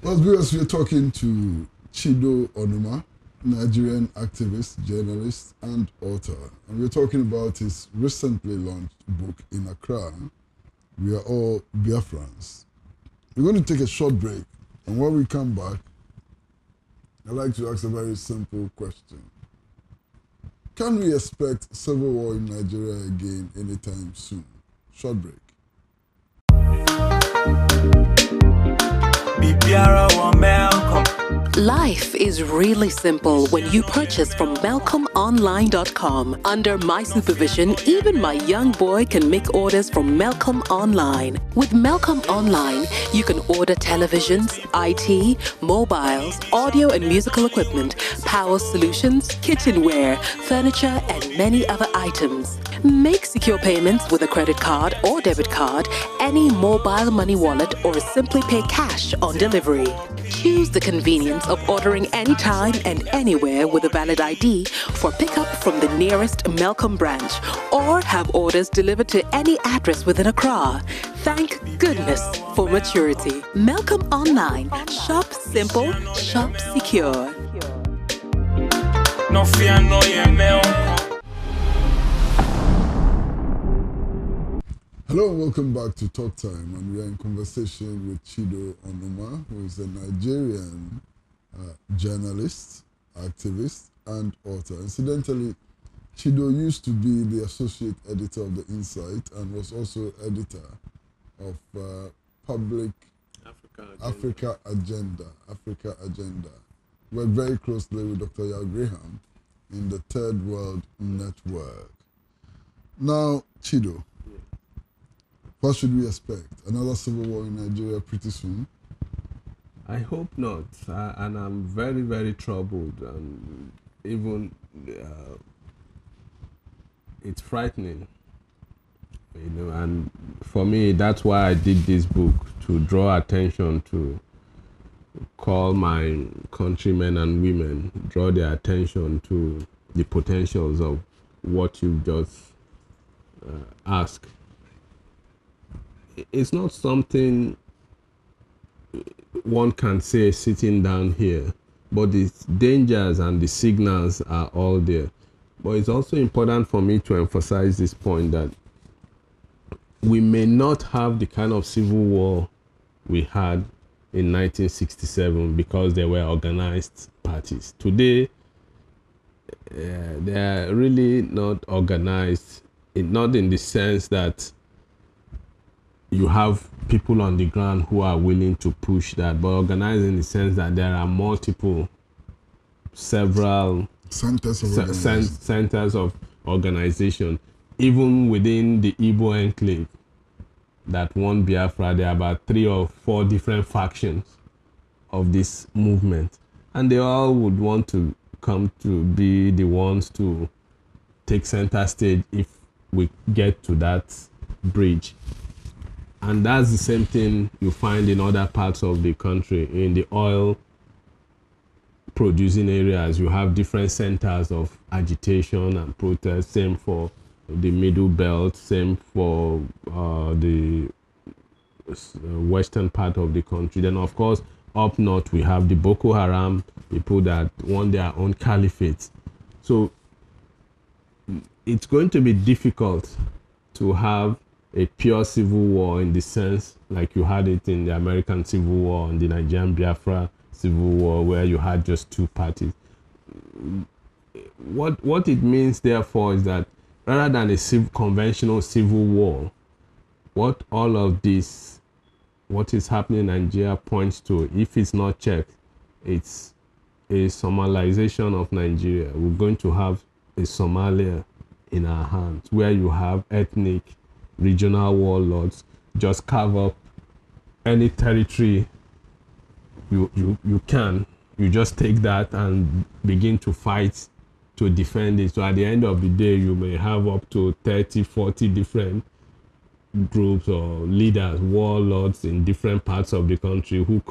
Well, viewers, we're talking to Chido Onumah, Nigerian activist, journalist, and author. And we're talking about his recently launched book in Accra, We Are All Biafrans. We're going to take a short break, and when we come back, I'd like to ask a very simple question. Can we expect civil war in Nigeria again anytime soon? Short break. Life is really simple when you purchase from MelcomOnline.com. Under my supervision, even my young boy can make orders from Melcom Online. With Melcom Online, you can order televisions, IT, mobiles, audio and musical equipment, power solutions, kitchenware, furniture, and many other items. Make secure payments with a credit card or debit card, any mobile money wallet, or simply pay cash on delivery. Choose the convenience of ordering anytime and anywhere with a valid ID for pickup from the nearest Melcom branch, or have orders delivered to any address within Accra. Thank goodness for maturity. Melcom Online. Shop simple, shop secure. No fear, no email. Hello and welcome back to Talk Time, and we are in conversation with Chido Onumah, who is a Nigerian journalist, activist, and author. Incidentally, Chido used to be the associate editor of The Insight and was also editor of Public Africa Agenda. Worked very closely with Dr. Yao Graham in the Third World Network. Now, Chido, what should we expect? Another civil war in Nigeria pretty soon? I hope not, and I'm very, very troubled, and even it's frightening, and for me, that's why I did this book, to draw attention to, call my countrymen and women, draw their attention to the potentials of what you just asked. It's not something one can say sitting down here, but the dangers and the signals are all there. But it's also important for me to emphasize this point that we may not have the kind of civil war we had in 1967 because there were organized parties. Today, they are really not organized, not in the sense that you have people on the ground who are willing to push that, but organized in the sense that there are several centers of organization. Even within the Igbo enclave that won Biafra, there are about 3 or 4 different factions of this movement, and they all would want to come to be the ones to take center stage if we get to that bridge. And that's the same thing you find in other parts of the country. In the oil producing areas, you have different centers of agitation and protest. Same for the middle belt, same for the western part of the country. Then of course, up north, we have the Boko Haram people that want their own caliphate. So it's going to be difficult to have a pure civil war in the sense like you had it in the American Civil War and the Nigerian Biafra Civil War, where you had just 2 parties. What it means, therefore, is that rather than a conventional civil war, what all of this, what is happening in Nigeria points to, if it's not checked, it's a Somalization of Nigeria. We're going to have a Somalia in our hands, where you have ethnic regional warlords just carve up any territory you can. You just take that and begin to fight to defend it. So at the end of the day, you may have up to 30, 40 different groups or leaders, warlords in different parts of the country who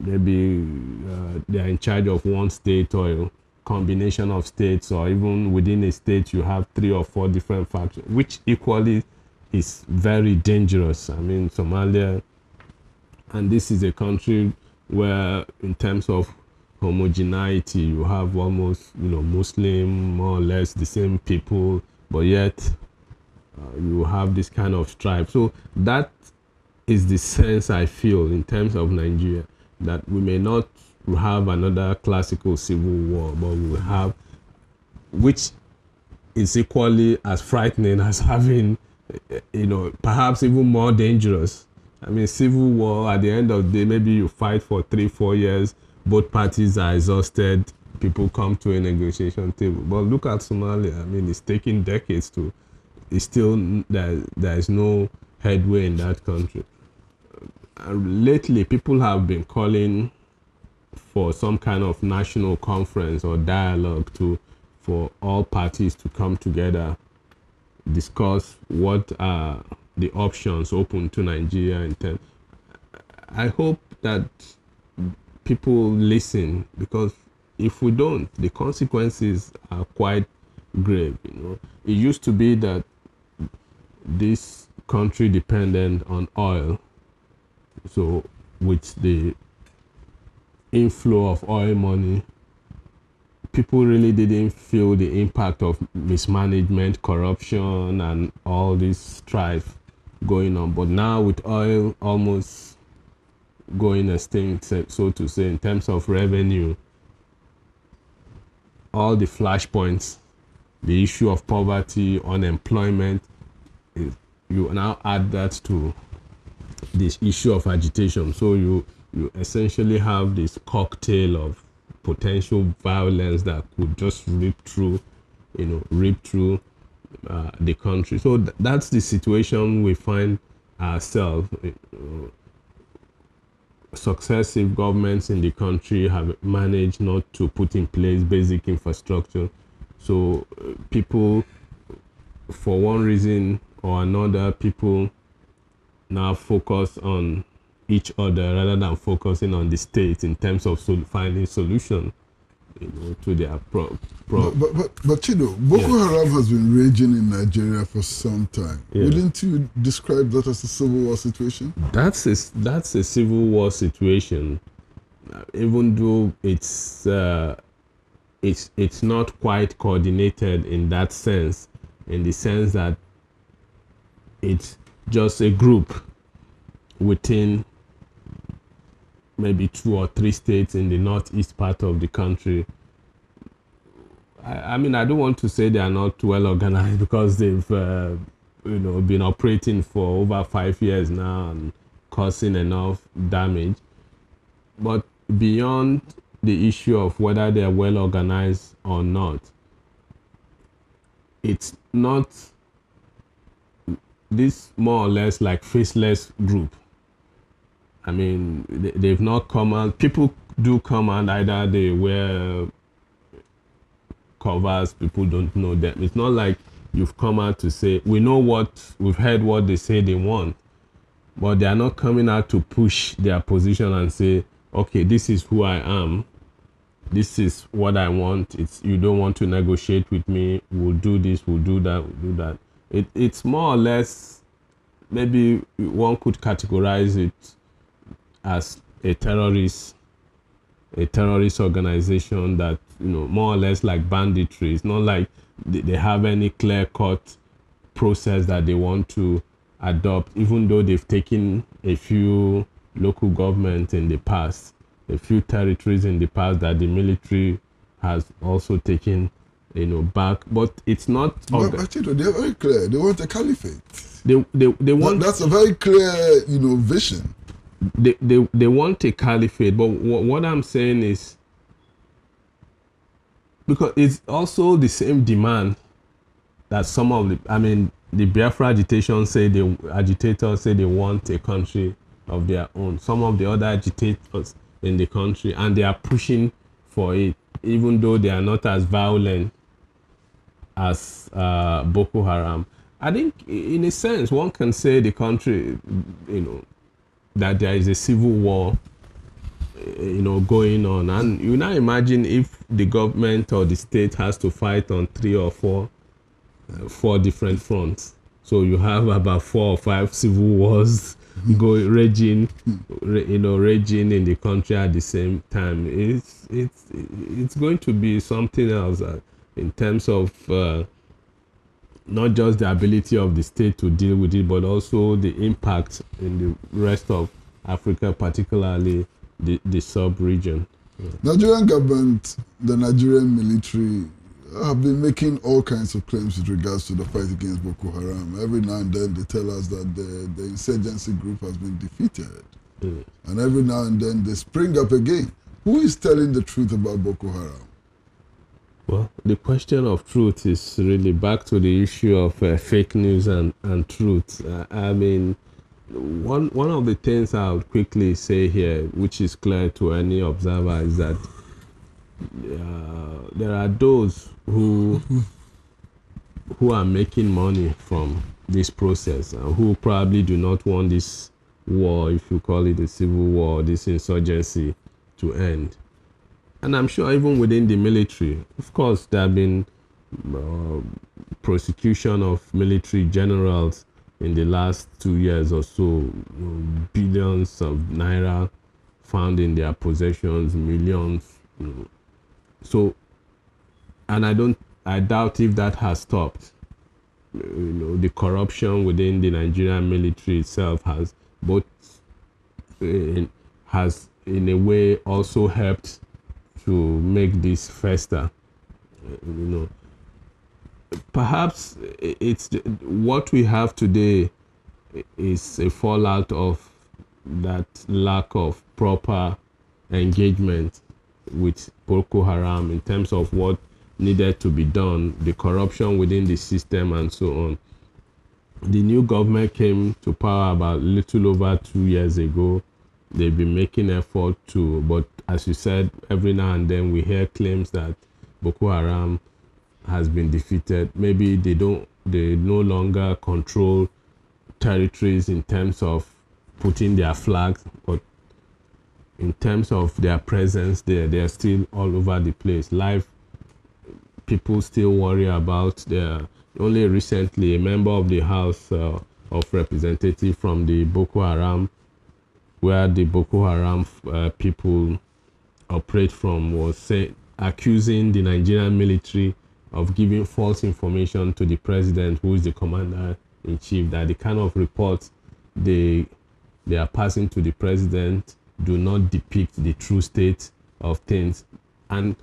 maybe they are in charge of one state or a combination of states, or even within a state you have 3 or 4 different factions, which equally is very dangerous. I mean, Somalia, and this is a country where in terms of homogeneity, you have almost, Muslim, more or less the same people, but yet you have this kind of strife. So that is the sense I feel in terms of Nigeria, that we may not have another classical civil war, but we will have, which is equally as frightening as having, perhaps even more dangerous. I mean, civil war, at the end of the day, maybe you fight for 3-4 years, both parties are exhausted, people come to a negotiation table. But look at Somalia. I mean, it's taking decades to, it's still, there is no headway in that country. Lately, people have been calling for some kind of national conference or dialogue for all parties to come together, discuss what are the options open to Nigeria in terms. I hope that people listen, because if we don't, the consequences are quite grave. It used to be that this country depended on oil. So with the inflow of oil money, people really didn't feel the impact of mismanagement, corruption, and all this strife going on. But now with oil almost going extinct, so to say, in terms of revenue, all the flashpoints, the issue of poverty, unemployment, you now add that to this issue of agitation. So you essentially have this cocktail of potential violence that could just rip through the country. So that's the situation we find ourselves. Successive governments in the country have managed not to put in place basic infrastructure. So people, for one reason or another, people now focus on each other rather than focusing on the state in terms of finding solution, to their But Chido, Boko Haram has been raging in Nigeria for some time. Yeah. Wouldn't you describe that as a civil war situation? That's a civil war situation, even though it's not quite coordinated in that sense, in the sense that it's just a group within maybe 2 or 3 states in the northeast part of the country. I mean, I don't want to say they are not well organized, because they've been operating for over 5 years now and causing enough damage. But beyond the issue of whether they are well organized or not, it's not this more or less like faceless group. I mean, they've not come out. People do come out, either they wear covers, people don't know them. It's not like you've come out to say, we've heard what they say they want, but they are not coming out to push their position and say, okay, this is who I am, this is what I want. You don't want to negotiate with me, we'll do this, we'll do that, we'll do that. It's more or less, maybe one could categorize it as a terrorist organization that, more or less like banditry. It's not like they have any clear-cut process that they want to adopt, even though they've taken a few local governments in the past, a few territories in the past that the military has also taken, back. But it's not. But they're very clear. They want a caliphate. They want. That's a very clear, vision. They want a caliphate, but what I'm saying is, because it's also the same demand that some of the Biafra agitators say they want a country of their own. Some of the other agitators in the country, and they are pushing for it, even though they are not as violent as Boko Haram. I think, in a sense, one can say the country, that there is a civil war, going on. And you now imagine if the government or the state has to fight on 3 or 4 different fronts. So you have about 4 or 5 civil wars raging in the country at the same time. It's going to be something else in terms of not just the ability of the state to deal with it, but also the impact in the rest of Africa, particularly the sub-region. Yeah. Nigerian government, the Nigerian military have been making all kinds of claims with regards to the fight against Boko Haram. Every now and then they tell us that the insurgency group has been defeated. Mm. And every now and then they spring up again. Who is telling the truth about Boko Haram? Well, the question of truth is really back to the issue of fake news and truth. I mean, one of the things I would quickly say here, which is clear to any observer, is that there are those who are making money from this process and who probably do not want this war, if you call it a civil war, this insurgency, to end. And I'm sure even within the military, of course, there have been prosecution of military generals in the last 2 years or so, billions of naira found in their possessions, millions. So, and I doubt if that has stopped. The corruption within the Nigerian military itself has both has in a way also helped to make this fester. Perhaps it's what we have today is a fallout of that lack of proper engagement with Boko Haram in terms of what needed to be done, the corruption within the system and so on. The new government came to power about a little over 2 years ago. They've been making effort to, but as you said, every now and then we hear claims that Boko Haram has been defeated. Maybe they no longer control territories in terms of putting their flags, but in terms of their presence there, they are still all over the place. People still worry about their. Only recently, a member of the House of Representatives from the Boko Haram, where the Boko Haram people operate from, was accusing the Nigerian military of giving false information to the president, who is the commander-in-chief, that the kind of reports they are passing to the president do not depict the true state of things. And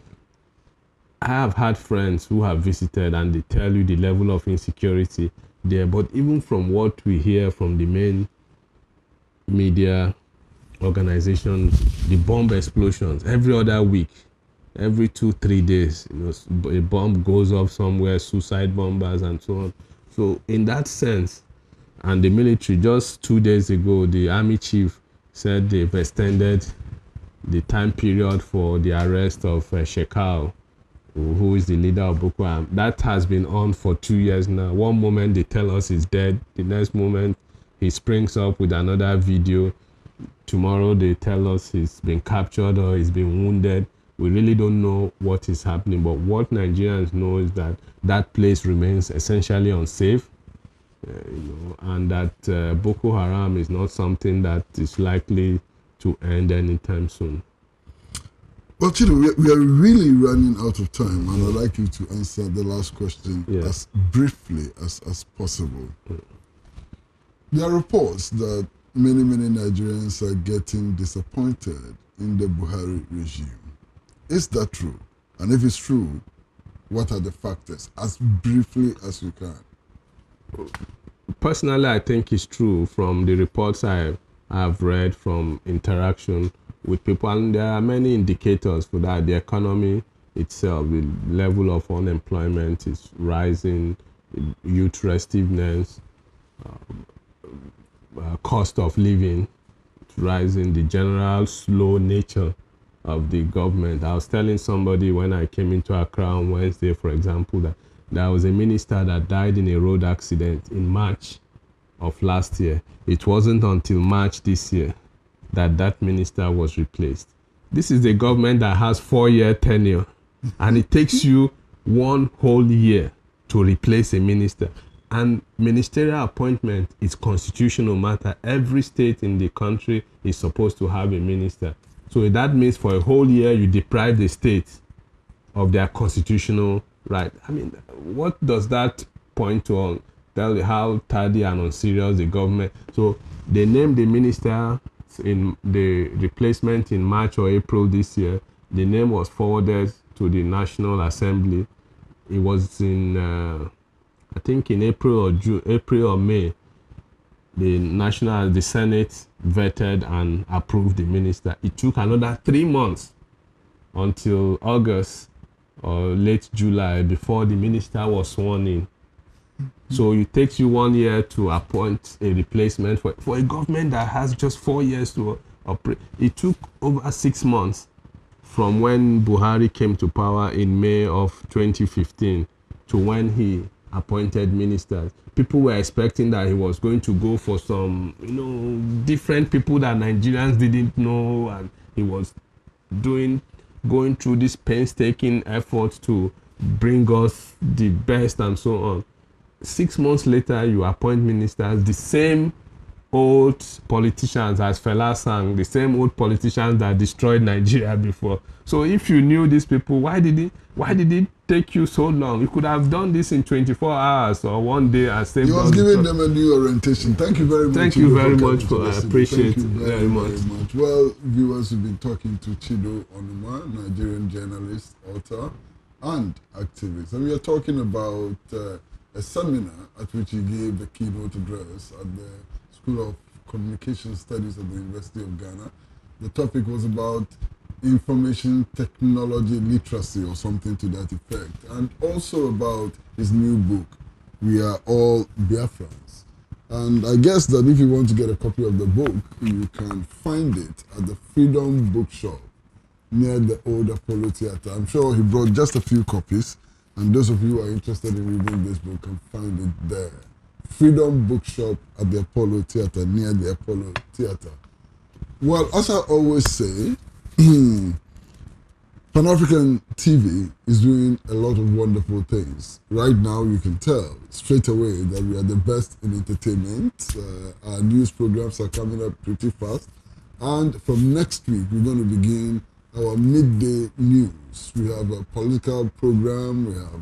I have had friends who have visited and they tell you the level of insecurity there. But even from what we hear from the main media organizations, the bomb explosions every other week, every 2-3 days, a bomb goes off somewhere, suicide bombers and so on. So in that sense, and the military, just 2 days ago, the army chief said they've extended the time period for the arrest of Shekau, who is the leader of Boko Haram. That has been on for 2 years now. One moment they tell us he's dead, the next moment he springs up with another video. Tomorrow they tell us he's been captured or he's been wounded. We really don't know what is happening, but what Nigerians know is that that place remains essentially unsafe, and that Boko Haram is not something that is likely to end anytime soon. Well, Chido, we are really running out of time, and I'd like you to answer the last question as briefly as possible. There are reports that many Nigerians are getting disappointed in the Buhari regime. Is that true? And if it's true, what are the factors? As briefly as you can. Personally, I think it's true from the reports I've read, from interaction with people, and there are many indicators for that. The economy itself, the level of unemployment is rising, youth restiveness, cost of living is rising, the general slow nature of the government. I was telling somebody when I came into Accra on Wednesday, for example, that there was a minister that died in a road accident in March of last year. It wasn't until March this year that minister was replaced. This is a government that has 4-year tenure, and it takes you 1 whole year to replace a minister. And ministerial appointment is constitutional matter. Every state in the country is supposed to have a minister. So that means for a whole year you deprive the state of their constitutional right. I mean, what does that point to? Tell you how tardy and unserious the government. So they named the minister in the replacement in March or April this year. The name was forwarded to the National Assembly. It was in, I think in April or May. The Senate vetted and approved the minister. It took another 3 months until August or late July before the minister was sworn in. So it takes you 1 year to appoint a replacement for a government that has just 4 years to operate. It took over 6 months from when Buhari came to power in May of 2015 to when he appointed ministers. People were expecting that he was going to go for some, different people that Nigerians didn't know, and he was going through this painstaking effort to bring us the best and so on. 6 months later, you appoint ministers, the same old politicians, as Fela sang, the same old politicians that destroyed Nigeria before. So if you knew these people, why did it take you so long? You could have done this in 24 hours or one day and saved He was giving them a new orientation. Thank you very much. Thank you very coming much to for I listen. appreciate Thank you it very much. Well, viewers, we've been talking to Chido Onumah, Nigerian journalist, author, and activist. And we are talking about a seminar at which he gave the keynote address at the School of Communication Studies at the University of Ghana. The topic was about information technology literacy or something to that effect, and also about his new book, We Are All Biafrans. And I guess that if you want to get a copy of the book, you can find it at the Freedom Bookshop near the old Apollo Theatre. I'm sure he brought just a few copies, and those of you who are interested in reading this book can find it there. Freedom Bookshop at the Apollo Theatre, near the Apollo Theatre. Well, as I always say, Pan-African TV is doing a lot of wonderful things. Right now, you can tell straight away that we are the best in entertainment. Our news programs are coming up pretty fast. And from next week, we're going to begin our midday news. We have a political program, we have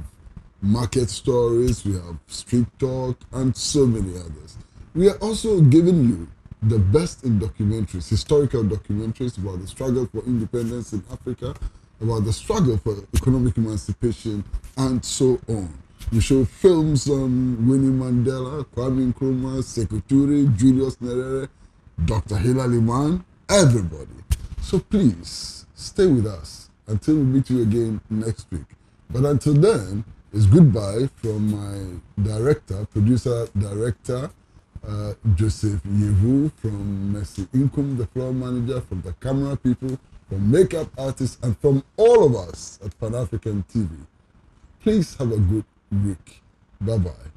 market stories, we have street talk, and so many others. We are also giving you the best in documentaries, historical documentaries about the struggle for independence in Africa, about the struggle for economic emancipation, and so on. We show films on Winnie Mandela, Kwame Nkrumah, Sekou Toure, Julius Nyerere, Dr. Hilary Mann, everybody. So please, stay with us until we meet you again next week. But until then, it's goodbye from my producer-director, Joseph Yevu, from Mercy Inkum, the floor manager, from the camera people, from makeup artists, and from all of us at Pan African TV. Please have a good week. Bye-bye.